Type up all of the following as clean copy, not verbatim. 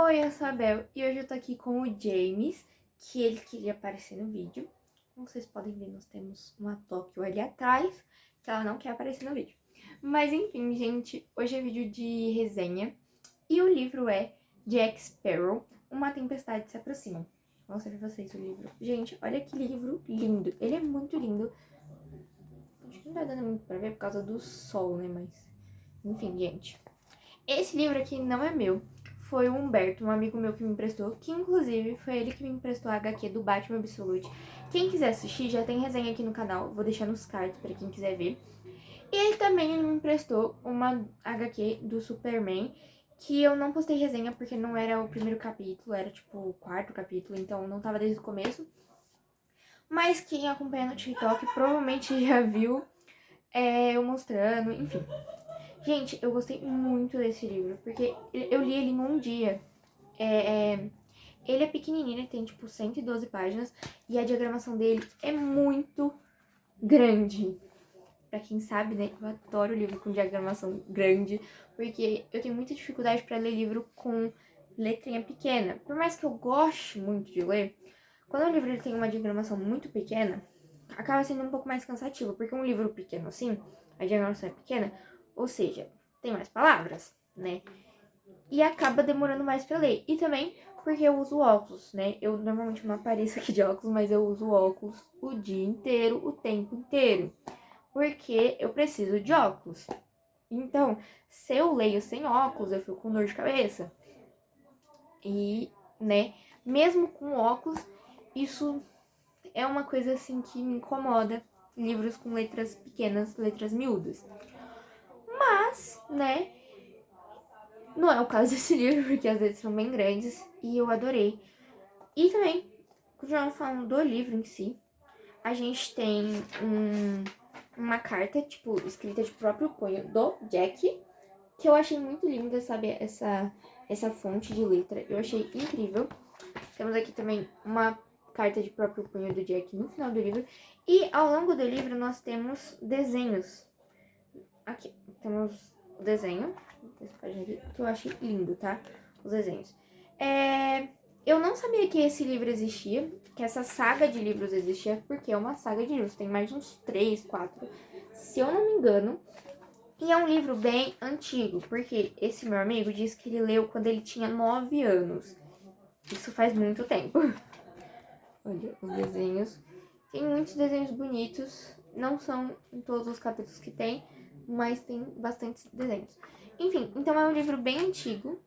Oi, eu sou a Bel e hoje eu tô aqui com o James, que ele queria aparecer no vídeo. Como vocês podem ver, nós temos uma Tóquio ali atrás, que ela não quer aparecer no vídeo. Mas enfim, gente, hoje é vídeo de resenha e o livro é Jack Sparrow, Uma Tempestade se Aproxima. Vou mostrar pra vocês o livro. Gente, olha que livro lindo, ele é muito lindo. Acho que não tá dando muito pra ver por causa do sol, né, mas... Enfim, gente. Esse livro aqui não é meu. Foi o Humberto, um amigo meu que me emprestou, que inclusive foi ele que me emprestou a HQ do Batman Absolute. Quem quiser assistir, já tem resenha aqui no canal, vou deixar nos cards pra quem quiser ver. E aí também ele me emprestou uma HQ do Superman, que eu não postei resenha porque não era o primeiro capítulo, era tipo o quarto capítulo, então não tava desde o começo. Mas quem acompanha no TikTok provavelmente já viu eu mostrando, enfim. Gente, eu gostei muito desse livro, porque eu li ele em um dia. Ele é pequenininho, ele tem tipo 112 páginas e a diagramação dele é muito grande. Pra quem sabe, né, eu adoro livro com diagramação grande, porque eu tenho muita dificuldade pra ler livro com letrinha pequena. Por mais que eu goste muito de ler, quando o livro ele tem uma diagramação muito pequena, acaba sendo um pouco mais cansativo, porque um livro pequeno assim, a diagramação é pequena, ou seja, tem mais palavras, né? E acaba demorando mais pra ler. E também porque eu uso óculos, né? Eu normalmente não apareço aqui de óculos, mas eu uso óculos o dia inteiro, o tempo inteiro. Porque eu preciso de óculos. Então, se eu leio sem óculos, eu fico com dor de cabeça. E, né, mesmo com óculos, isso é uma coisa assim que me incomoda. Livros com letras pequenas, letras miúdas. Mas, né, não é o caso desse livro, porque as letras são bem grandes e eu adorei. E também, continuando falando do livro em si, a gente tem uma carta, tipo, escrita de próprio punho do Jack, que eu achei muito linda, sabe, essa fonte de letra, eu achei incrível. Temos aqui também uma carta de próprio punho do Jack no final do livro. E ao longo do livro nós temos desenhos. Aqui, temos o desenho, que eu achei lindo, tá? Os desenhos. Eu não sabia que esse livro existia, que essa saga de livros existia, porque é uma saga de livros, tem mais uns 3, 4, se eu não me engano. E é um livro bem antigo, porque esse meu amigo disse que ele leu quando ele tinha 9 anos. Isso faz muito tempo. Olha os desenhos. Tem muitos desenhos bonitos, não são em todos os capítulos que tem, mas tem bastantes desenhos. Enfim, então é um livro bem antigo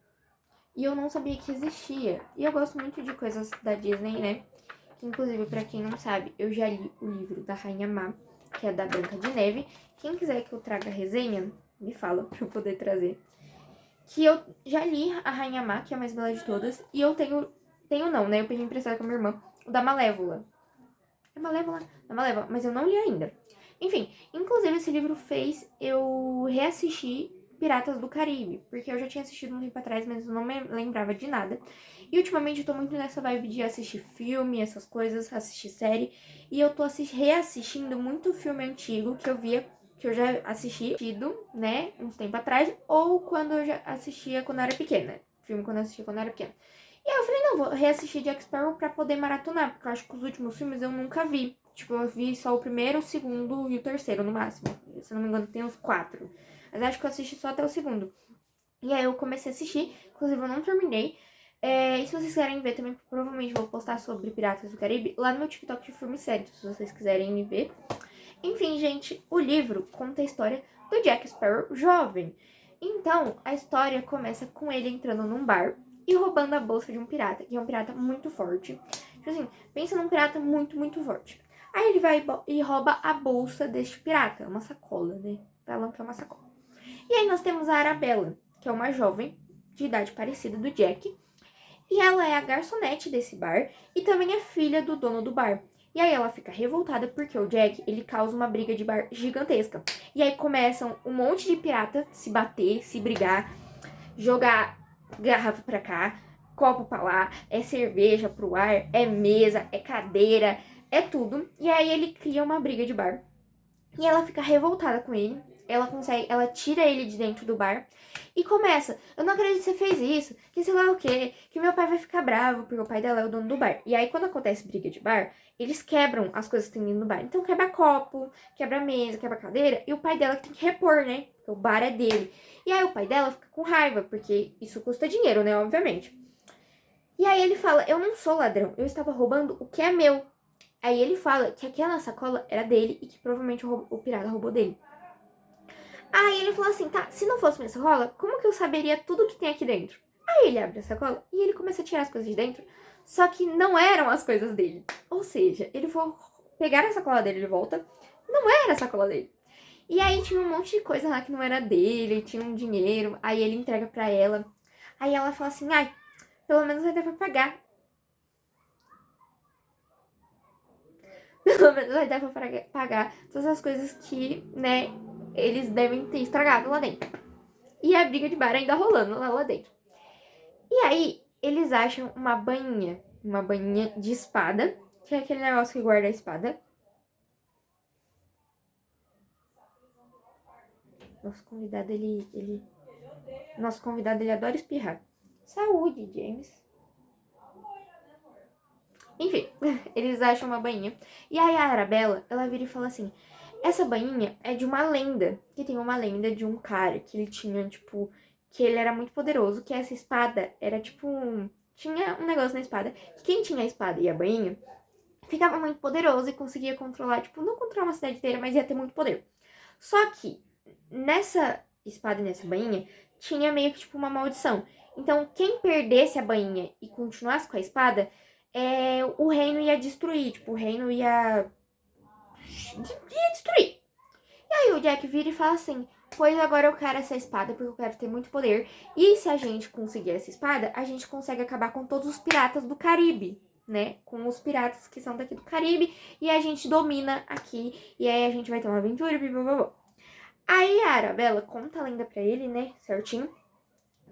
e eu não sabia que existia. E eu gosto muito de coisas da Disney, né? Que inclusive, pra quem não sabe, eu já li o livro da Rainha Má, que é da Branca de Neve. Quem quiser que eu traga resenha, me fala pra eu poder trazer. Que eu já li a Rainha Má, que é a mais bela de todas, e eu tenho não, né? Eu peguei emprestado com a minha irmã, o da Malévola. É Malévola? Da Malévola, mas eu não li ainda. Enfim, inclusive esse livro fez eu reassistir Piratas do Caribe, porque eu já tinha assistido um tempo atrás, mas eu não me lembrava de nada. E ultimamente eu tô muito nessa vibe de assistir filme, essas coisas, assistir série. E eu tô reassistindo muito filme antigo que eu via, que eu já assistido, né, uns tempo atrás, ou quando eu já assistia quando eu era pequena. Filme quando eu assistia quando eu era pequena. E aí eu falei, não, vou reassistir Jack Sparrow pra poder maratonar, porque eu acho que os últimos filmes eu nunca vi. Tipo, eu vi só o primeiro, o segundo e o terceiro, no máximo. Se eu não me engano, tem uns 4. Mas acho que eu assisti só até o segundo. E aí eu comecei a assistir, inclusive eu não terminei. E se vocês quiserem ver também, provavelmente vou postar sobre Piratas do Caribe lá no meu TikTok de filme sério, se vocês quiserem me ver. Enfim, gente, o livro conta a história do Jack Sparrow jovem. Então, a história começa com ele entrando num bar e roubando a bolsa de um pirata, que é um pirata muito forte. Tipo assim, pensa num pirata muito, muito forte. Aí ele vai e rouba a bolsa deste pirata, uma sacola, né? Falam que é uma sacola. E aí nós temos a Arabella, que é uma jovem de idade parecida do Jack. E ela é a garçonete desse bar e também é filha do dono do bar. E aí ela fica revoltada porque o Jack, ele causa uma briga de bar gigantesca. E aí começam um monte de pirata se bater, se brigar, jogar garrafa pra cá, copo pra lá, é cerveja pro ar, é mesa, é cadeira, é tudo. E aí ele cria uma briga de bar. E ela fica revoltada com ele ela tira ele de dentro do bar e começa, eu não acredito que você fez isso, que sei lá o quê, que meu pai vai ficar bravo, porque o pai dela é o dono do bar. E aí, quando acontece briga de bar, eles quebram as coisas que tem dentro do bar. Então, quebra copo, quebra mesa, quebra cadeira, e o pai dela que tem que repor, né? Porque o bar é dele. E aí, o pai dela fica com raiva, porque isso custa dinheiro, né? Obviamente. E aí, ele fala, eu não sou ladrão, eu estava roubando o que é meu. Aí, ele fala que aquela sacola era dele e que provavelmente o pirata roubou dele. Aí ele falou assim, tá, se não fosse minha sacola, como que eu saberia tudo que tem aqui dentro? Aí ele abre a sacola e ele começa a tirar as coisas de dentro, só que não eram as coisas dele. Ou seja, ele foi pegar a sacola dele de volta, não era a sacola dele. E aí tinha um monte de coisa lá que não era dele, tinha um dinheiro, aí ele entrega pra ela. Aí ela fala assim, ai, pelo menos vai dar pra pagar. Pelo menos vai dar pra pagar todas as coisas que, né, eles devem ter estragado lá dentro. E a briga de bar ainda rolando lá dentro. E aí, eles acham uma bainha de espada, que é aquele negócio que guarda a espada. Nosso convidado, ele adora espirrar. Saúde, James. Enfim, eles acham uma bainha. E aí a Arabella, ela vira e fala assim, essa bainha é de uma lenda, que tem uma lenda de um cara que ele tinha, tipo, que ele era muito poderoso, que essa espada era, tipo, tinha um negócio na espada, que quem tinha a espada e a bainha ficava muito poderoso e conseguia controlar, tipo, não controlar uma cidade inteira, mas ia ter muito poder. Só que nessa espada e nessa bainha tinha meio que, tipo, uma maldição. Então, quem perdesse a bainha e continuasse com a espada, o reino ia destruir, tipo, o reino ia destruir. E aí o Jack vira e fala assim, pois agora eu quero essa espada porque eu quero ter muito poder. E se a gente conseguir essa espada, a gente consegue acabar com todos os piratas do Caribe, né? Com os piratas que são daqui do Caribe. E a gente domina aqui. E aí a gente vai ter uma aventura, blá. Aí a Arabella conta a lenda pra ele, né? Certinho.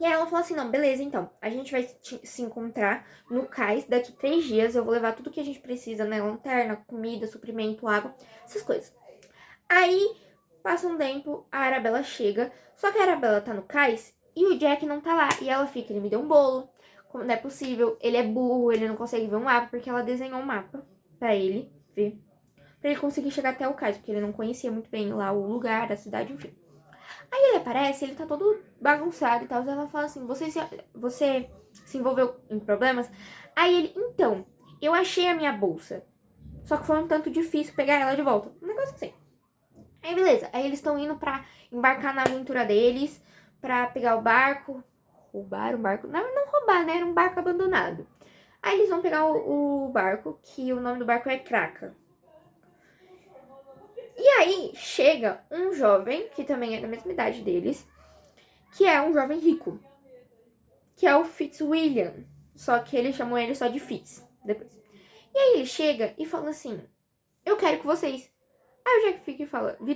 E aí ela fala assim, não, beleza, então, a gente vai se encontrar no cais daqui 3 dias, eu vou levar tudo que a gente precisa, né, lanterna, comida, suprimento, água, essas coisas. Aí, passa um tempo, a Arabella chega, só que a Arabella tá no cais e o Jack não tá lá, e ela fica, ele me deu um bolo, como não é possível, ele é burro, ele não consegue ver um mapa, porque ela desenhou um mapa pra ele ver, pra ele conseguir chegar até o cais, porque ele não conhecia muito bem lá o lugar, a cidade, enfim. Aí ele aparece, ele tá todo bagunçado e tal. Ela fala assim, você se envolveu em problemas? Aí ele, então, eu achei a minha bolsa. Só que foi um tanto difícil pegar ela de volta. Um negócio assim. Aí beleza, aí eles estão indo pra embarcar na aventura deles, pra pegar o barco. Roubar o barco? Não roubar, né? Era um barco abandonado. Aí eles vão pegar o barco, que o nome do barco é Kraka. E aí chega um jovem, que também é da mesma idade deles, que é um jovem rico, que é o Fitzwilliam. Só que eles chamam ele só de Fitz, depois. E aí ele chega e fala assim, eu quero com vocês. Aí o Jack vira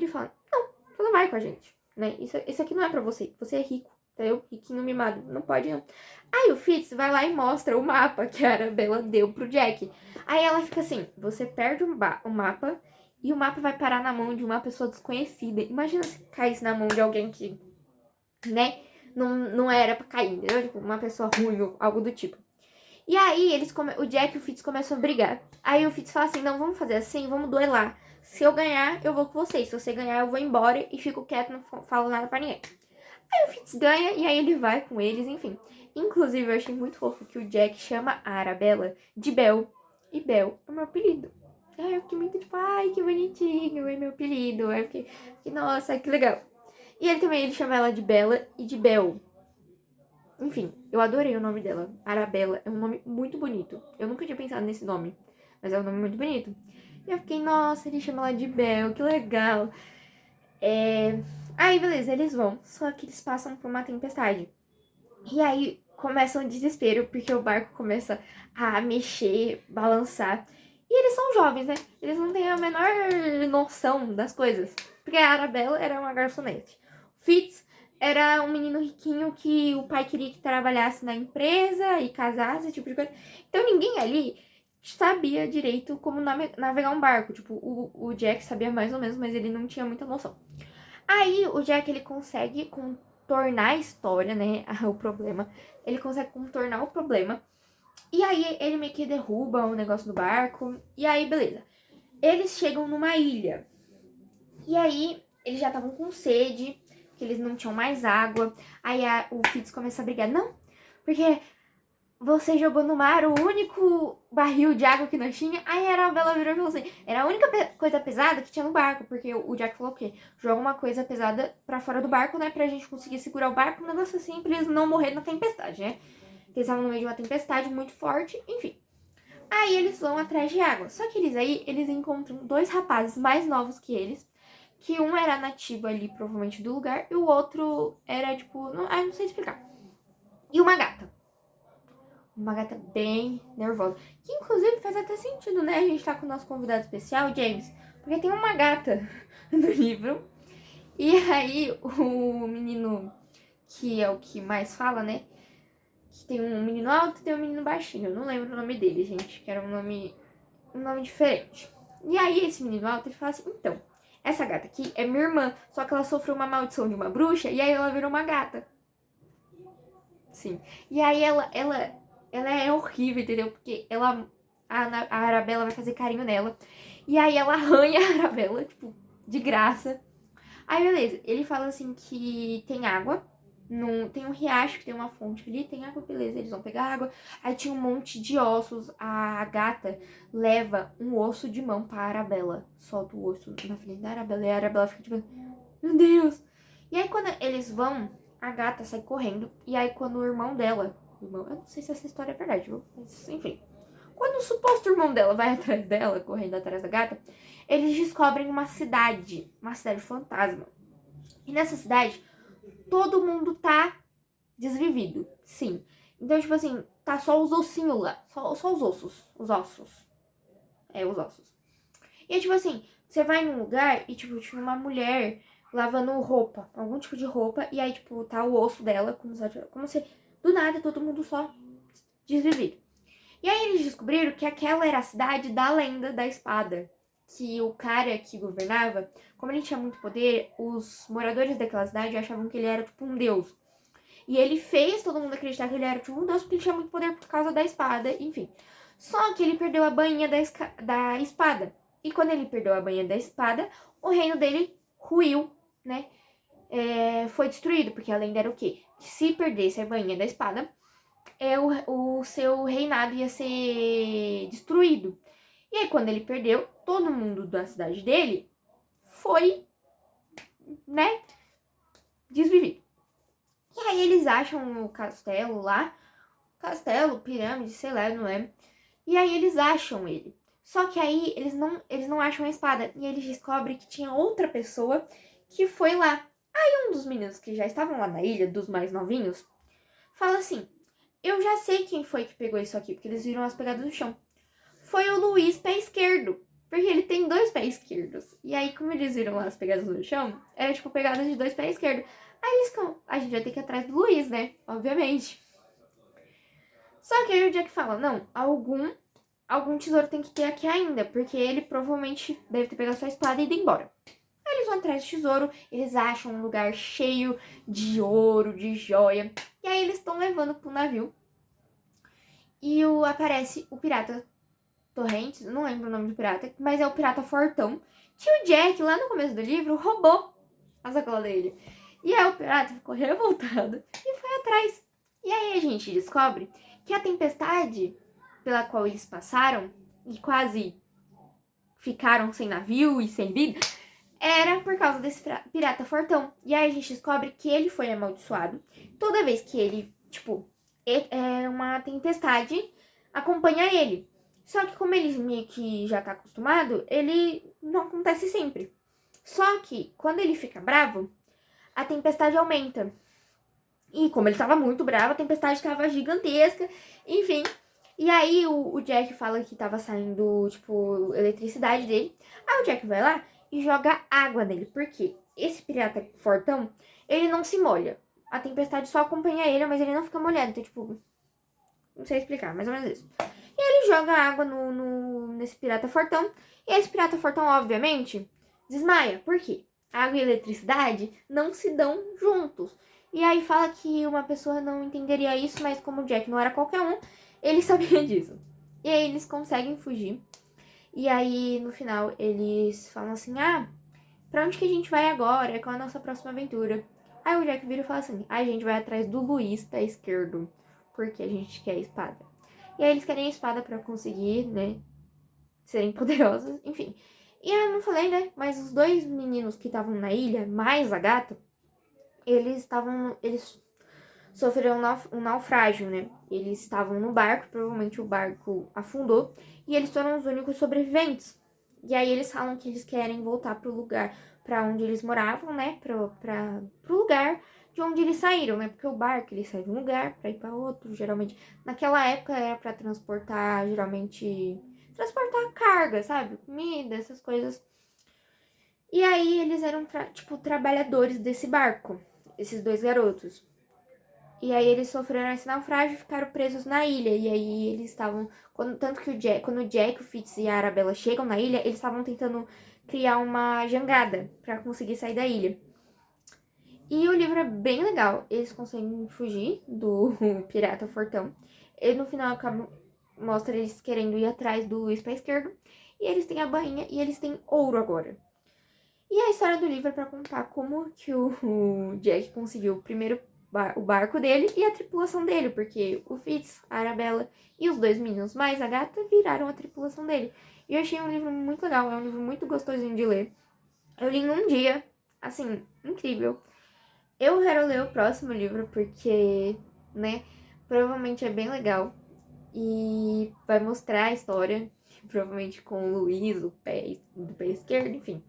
e fala, não, você não vai com a gente, né? Isso aqui não é pra você é rico, entendeu? Riquinho mimado, não pode não. Aí o Fitz vai lá e mostra o mapa que a Arabella deu pro Jack. Aí ela fica assim, você perde o mapa e o mapa vai parar na mão de uma pessoa desconhecida. Imagina se caísse na mão de alguém que, né, não era pra cair, entendeu? Tipo, uma pessoa ruim ou algo do tipo. E aí, o Jack e o Fitz começam a brigar. Aí o Fitz fala assim, não, vamos fazer assim, vamos duelar. Se eu ganhar, eu vou com vocês. Se você ganhar, eu vou embora e fico quieto, não falo nada pra ninguém. Aí o Fitz ganha e aí ele vai com eles, enfim. Inclusive, eu achei muito fofo que o Jack chama a Arabella de Belle. E Belle é o meu apelido. Aí eu fiquei muito tipo, ai, que bonitinho, é meu apelido. Aí eu fiquei, nossa, que legal. E ele chama ela de Bella e de Belle. Enfim, eu adorei o nome dela. Arabella é um nome muito bonito. Eu nunca tinha pensado nesse nome, mas é um nome muito bonito. E eu fiquei, nossa, ele chama ela de Belle, que legal. Aí, beleza, eles vão. Só que eles passam por uma tempestade. E aí começa um desespero, porque o barco começa a mexer, balançar. E eles são jovens, né? Eles não têm a menor noção das coisas. Porque a Arabella era uma garçonete. Fitz era um menino riquinho que o pai queria que trabalhasse na empresa e casasse, esse tipo de coisa. Então ninguém ali sabia direito como navegar um barco. Tipo, o Jack sabia mais ou menos, mas ele não tinha muita noção. Aí o Jack, ele consegue contornar a história, né? O problema. Ele consegue contornar o problema. E aí ele meio que derruba o negócio do barco. E aí, beleza. Eles chegam numa ilha. E aí, eles já estavam com sede, que eles não tinham mais água. Aí o Fitz começa a brigar. Não, porque você jogou no mar o único barril de água que nós tinha. Aí a Arabella virou e falou assim, era a única coisa pesada que tinha no barco. Porque o Jack falou o quê? Joga uma coisa pesada pra fora do barco, né? Pra gente conseguir segurar o barco. Um negócio assim, pra eles não morrerem na tempestade, né? Porque eles estavam no meio de uma tempestade muito forte, enfim. Aí eles vão atrás de água. Só que eles encontram dois rapazes mais novos que eles. Que um era nativo ali, provavelmente, do lugar. E o outro era, tipo... não sei explicar. E uma gata. Uma gata bem nervosa. Que, inclusive, faz até sentido, né? A gente tá com o nosso convidado especial, James. Porque tem uma gata no livro. E aí, o menino, que é o que mais fala, né? Que tem um menino alto e tem um menino baixinho. Eu não lembro o nome dele, gente. Que era um nome diferente. E aí, esse menino alto, ele fala assim, então... Essa gata aqui é minha irmã, só que ela sofreu uma maldição de uma bruxa e aí ela virou uma gata. Sim. E aí ela é horrível, entendeu? Porque a Arabella vai fazer carinho nela. E aí ela arranha a Arabella, tipo, de graça. Aí beleza, ele fala assim que tem água. Tem um riacho que tem uma fonte ali, tem água, beleza, eles vão pegar água. Aí tinha um monte de ossos. A gata leva um osso de mão pra Arabella. Solta o osso na frente da Arabella e a Arabella fica tipo, meu Deus. E aí quando eles vão, a gata sai correndo. E aí quando o irmão dela, eu não sei se essa história é verdade, viu? Mas enfim. Quando o suposto irmão dela vai atrás dela, correndo atrás da gata, eles descobrem uma cidade fantasma. E nessa cidade, todo mundo tá desvivido, sim. Então, tipo assim, tá só os ossinhos lá, só os ossos, os ossos. É, os ossos. E é tipo assim, você vai num lugar e, tipo, tinha uma mulher lavando roupa, algum tipo de roupa, e aí, tipo, tá o osso dela, como se do nada todo mundo só desvivido. E aí eles descobriram que aquela era a cidade da lenda da espada. Que o cara que governava, como ele tinha muito poder, os moradores daquela cidade achavam que ele era tipo um deus. E ele fez todo mundo acreditar que ele era tipo um deus porque ele tinha muito poder por causa da espada, enfim. Só que ele perdeu a bainha da espada. E quando ele perdeu a bainha da espada, o reino dele ruiu, né? Foi destruído, porque a lenda era o quê? Que se perdesse a bainha da espada, o seu reinado ia ser destruído. E aí, quando ele perdeu, todo mundo da cidade dele foi, né, desvivido. E aí eles acham o castelo lá, castelo, pirâmide, sei lá, não é? E aí eles acham ele. Só que aí eles não acham a espada. E eles descobrem que tinha outra pessoa que foi lá. Aí um dos meninos que já estavam lá na ilha, dos mais novinhos, fala assim, eu já sei quem foi que pegou isso aqui, porque eles viram as pegadas no chão. Foi o Luiz pé esquerdo. Porque ele tem 2 pés esquerdos. E aí, como eles viram lá as pegadas no chão, era tipo pegadas de 2 pés esquerdos. Aí eles ficam, a gente vai ter que ir atrás do Luiz, né? Obviamente. Só que aí o Jack fala, não, algum tesouro tem que ter aqui ainda. Porque ele provavelmente deve ter pegado sua espada e ido embora. Aí eles vão atrás do tesouro, eles acham um lugar cheio de ouro, de joia. E aí eles estão levando pro navio. E aparece o pirata Torrentes, não lembro o nome do pirata, mas é o pirata fortão, que o Jack, lá no começo do livro, roubou a sacola dele. E aí o pirata ficou revoltado e foi atrás. E aí a gente descobre que a tempestade pela qual eles passaram e quase ficaram sem navio e sem vida, era por causa desse pirata fortão. E aí a gente descobre que ele foi amaldiçoado. Toda vez que ele, tipo, uma tempestade acompanha ele. Só que como ele meio que já tá acostumado, ele não acontece sempre. Só que quando ele fica bravo, a tempestade aumenta. E como ele tava muito bravo, a tempestade tava gigantesca, enfim. E aí o Jack fala que tava saindo, tipo, eletricidade dele. Aí o Jack vai lá e joga água nele. Por quê? Esse pirata fortão, ele não se molha. A tempestade só acompanha ele, mas ele não fica molhado. Então, tipo, não sei explicar, mais ou menos isso. E ele joga água nesse pirata fortão. E esse pirata fortão, obviamente, desmaia. Por quê? água e eletricidade não se dão juntos. E aí fala que uma pessoa não entenderia isso, mas como o Jack não era qualquer um, ele sabia disso. E aí eles conseguem fugir. E aí, no final, eles falam assim, pra onde que a gente vai agora? Qual é a nossa próxima aventura? Aí o Jack vira e fala assim, a gente vai atrás do Luiz, pé esquerdo, porque a gente quer a espada. E aí eles querem a espada pra conseguir, né, serem poderosos, enfim. E eu não falei, né, mas os dois meninos que estavam na ilha, mais a gata, eles sofreram um naufrágio, né? Eles estavam no barco, provavelmente o barco afundou, e eles foram os únicos sobreviventes. E aí eles falam que eles querem voltar pro lugar para onde eles moravam, né? Pro lugar de onde eles saíram, né? Porque o barco ele sai de um lugar para ir para outro, geralmente. Naquela época era para transportar, geralmente transportar carga, sabe? Comida, essas coisas. E aí eles eram tipo trabalhadores desse barco, esses dois garotos. E aí eles sofreram esse naufrágio e ficaram presos na ilha. E aí eles estavam. Tanto que quando o Jack, o Fitz e a Arabella chegam na ilha, eles estavam tentando criar uma jangada pra conseguir sair da ilha. E o livro é bem legal. Eles conseguem fugir do pirata fortão. E no final mostra eles querendo ir atrás do Luiz pra esquerda. E eles têm a bainha e eles têm ouro agora. E a história do livro é pra contar como que o Jack conseguiu primeiro o barco dele e a tripulação dele, porque o Fitz, a Arabella e os dois meninos mais a gata viraram a tripulação dele. E eu achei um livro muito legal, é um livro muito gostosinho de ler. Eu li em um dia, assim, incrível. Eu quero ler o próximo livro porque, né, provavelmente é bem legal e vai mostrar a história, provavelmente com o Luiz, do pé esquerdo, enfim.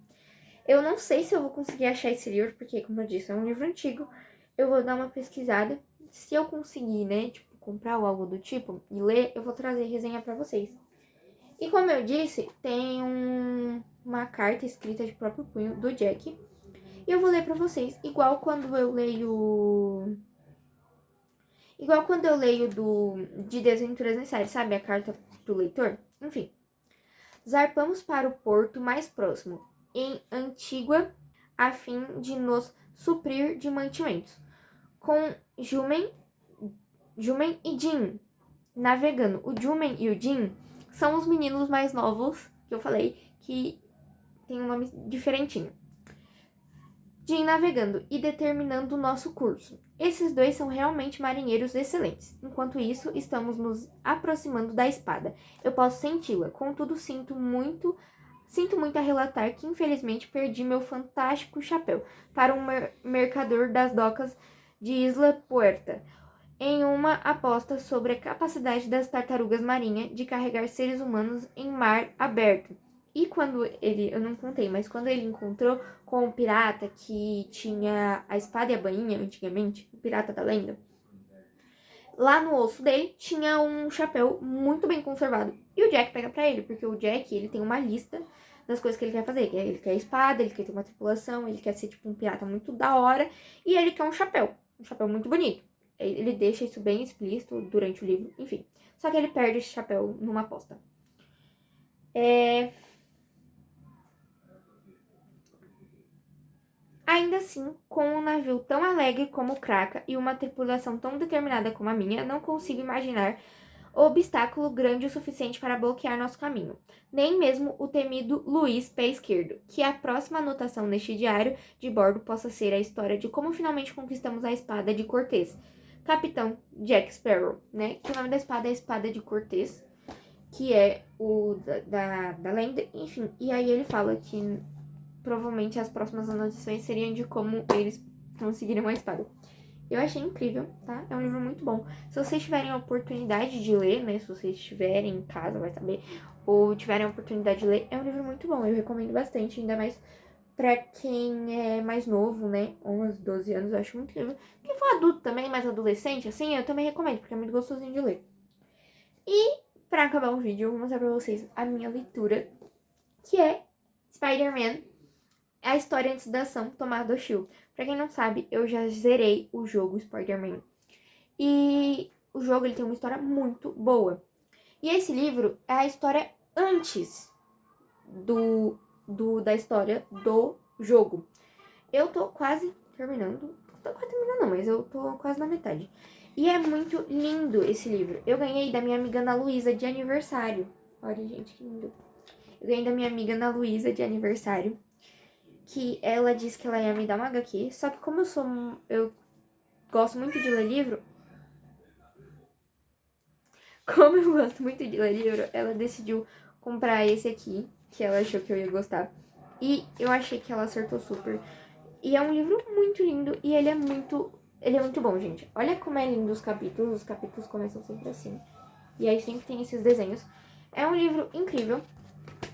Eu não sei se eu vou conseguir achar esse livro, porque, como eu disse, é um livro antigo. Eu vou dar uma pesquisada. Se eu conseguir, né, tipo, comprar ou algo do tipo e ler, eu vou trazer resenha pra vocês. E como eu disse, tem uma carta escrita de próprio punho do Jack. E eu vou ler pra vocês, igual quando eu leio... Igual quando eu leio de Desventuras Necessárias, sabe? A carta do leitor. Enfim. Zarpamos para o porto mais próximo, em Antígua, a fim de nos suprir de mantimentos. Com Jumen e Jin navegando. O Jumen e o Jin são os meninos mais novos que eu falei, que tem um nome diferentinho. Jin navegando e determinando o nosso curso. Esses dois são realmente marinheiros excelentes. Enquanto isso, estamos nos aproximando da espada. Eu posso senti-la, contudo sinto muito a relatar que infelizmente perdi meu fantástico chapéu para um mercador das docas de Isla Puerta, em uma aposta sobre a capacidade das tartarugas marinhas de carregar seres humanos em mar aberto. E quando eu não contei, mas quando ele encontrou com o pirata que tinha a espada e a bainha antigamente, o pirata da lenda, lá no osso dele tinha um chapéu muito bem conservado. E o Jack pega pra ele, porque o Jack, ele tem uma lista das coisas que ele quer fazer. Ele quer espada, ele quer ter uma tripulação, ele quer ser tipo um pirata muito da hora, e ele quer um chapéu muito bonito. Ele deixa isso bem explícito durante o livro, enfim. Só que ele perde esse chapéu numa aposta. Ainda assim, com um navio tão alegre como o Kraka e uma tripulação tão determinada como a minha, não consigo imaginar obstáculo grande o suficiente para bloquear nosso caminho. Nem mesmo o temido Luiz Pé Esquerdo. Que a próxima anotação neste diário de bordo possa ser a história de como finalmente conquistamos a espada de Cortês. Capitão Jack Sparrow, né? Que o nome da espada é a Espada de Cortês, que é o da lenda, enfim. E aí ele fala que provavelmente as próximas anotações seriam de como eles conseguiram a espada. Eu achei incrível, tá? É um livro muito bom. Se vocês tiverem a oportunidade de ler, né? Se vocês estiverem em casa, vai saber. Ou tiverem a oportunidade de ler, é um livro muito bom. Eu recomendo bastante, ainda mais pra quem é mais novo, né? 11, 12 anos, eu acho muito incrível. Quem for adulto também, mais adolescente, assim, eu também recomendo, porque é muito gostosinho de ler. E, pra acabar o vídeo, eu vou mostrar pra vocês a minha leitura, que é Spider-Man, a história antes da ação, Tomado Shield. Pra quem não sabe, eu já zerei o jogo Spider-Man. E o jogo ele tem uma história muito boa. E esse livro é a história antes da história do jogo. Eu tô quase terminando. Tô quase terminando não, mas eu tô quase na metade. E é muito lindo esse livro. Eu ganhei da minha amiga Ana Luísa de aniversário. Olha, gente, que lindo. Eu ganhei da minha amiga Ana Luísa de aniversário. Que ela disse que ela ia me dar uma HQ. Só que como eu gosto muito de ler livro. Como eu gosto muito de ler livro, ela decidiu comprar esse aqui. Que ela achou que eu ia gostar. E eu achei que ela acertou super. E é um livro muito lindo e ele é muito bom, gente. Olha como é lindo os capítulos começam sempre assim. E aí sempre tem esses desenhos. É um livro incrível.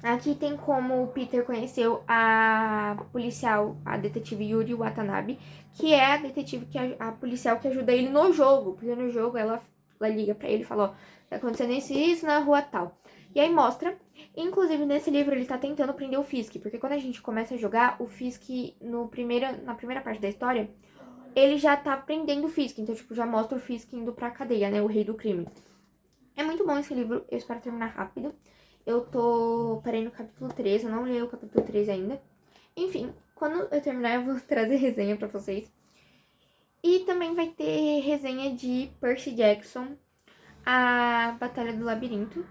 Aqui tem como o Peter conheceu a policial, a detetive Yuri Watanabe, que é a detetive, a policial que ajuda ele no jogo. Porque no jogo ela liga pra ele e fala, ó, tá acontecendo isso na rua tal. E aí mostra, inclusive nesse livro ele tá tentando prender o Fisk, porque quando a gente começa a jogar, o Fisk na primeira parte da história, ele já tá prendendo o Fisk, então tipo, já mostra o Fisk indo pra cadeia, né, o rei do crime. É muito bom esse livro, eu espero terminar rápido. Parei no capítulo 3, eu não li o capítulo 3 ainda. Enfim, quando eu terminar eu vou trazer resenha pra vocês. E também vai ter resenha de Percy Jackson, a Batalha do Labirinto.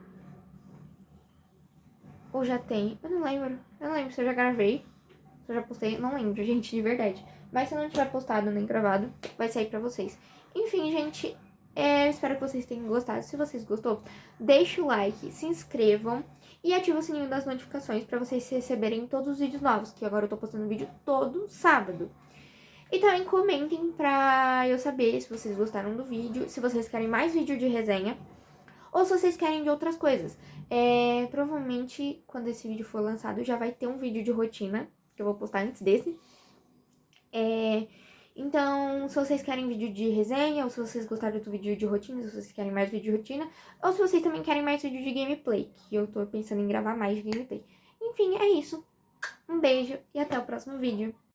Ou já tem? Eu não lembro. Eu não lembro se eu já gravei, se eu já postei. Não lembro, gente, de verdade. Mas se eu não tiver postado nem gravado, vai sair pra vocês. Enfim, gente, eu espero que vocês tenham gostado. Se vocês gostou, deixa o like, se inscrevam e ativa o sininho das notificações pra vocês receberem todos os vídeos novos, que agora eu tô postando vídeo todo sábado. E também comentem pra eu saber se vocês gostaram do vídeo, se vocês querem mais vídeo de resenha ou se vocês querem de outras coisas. Provavelmente, quando esse vídeo for lançado, já vai ter um vídeo de rotina, que eu vou postar antes desse. Então, se vocês querem vídeo de resenha, ou se vocês gostaram do vídeo de rotina, se vocês querem mais vídeo de rotina, ou se vocês também querem mais vídeo de gameplay, que eu tô pensando em gravar mais de gameplay. Enfim, é isso. Um beijo e até o próximo vídeo.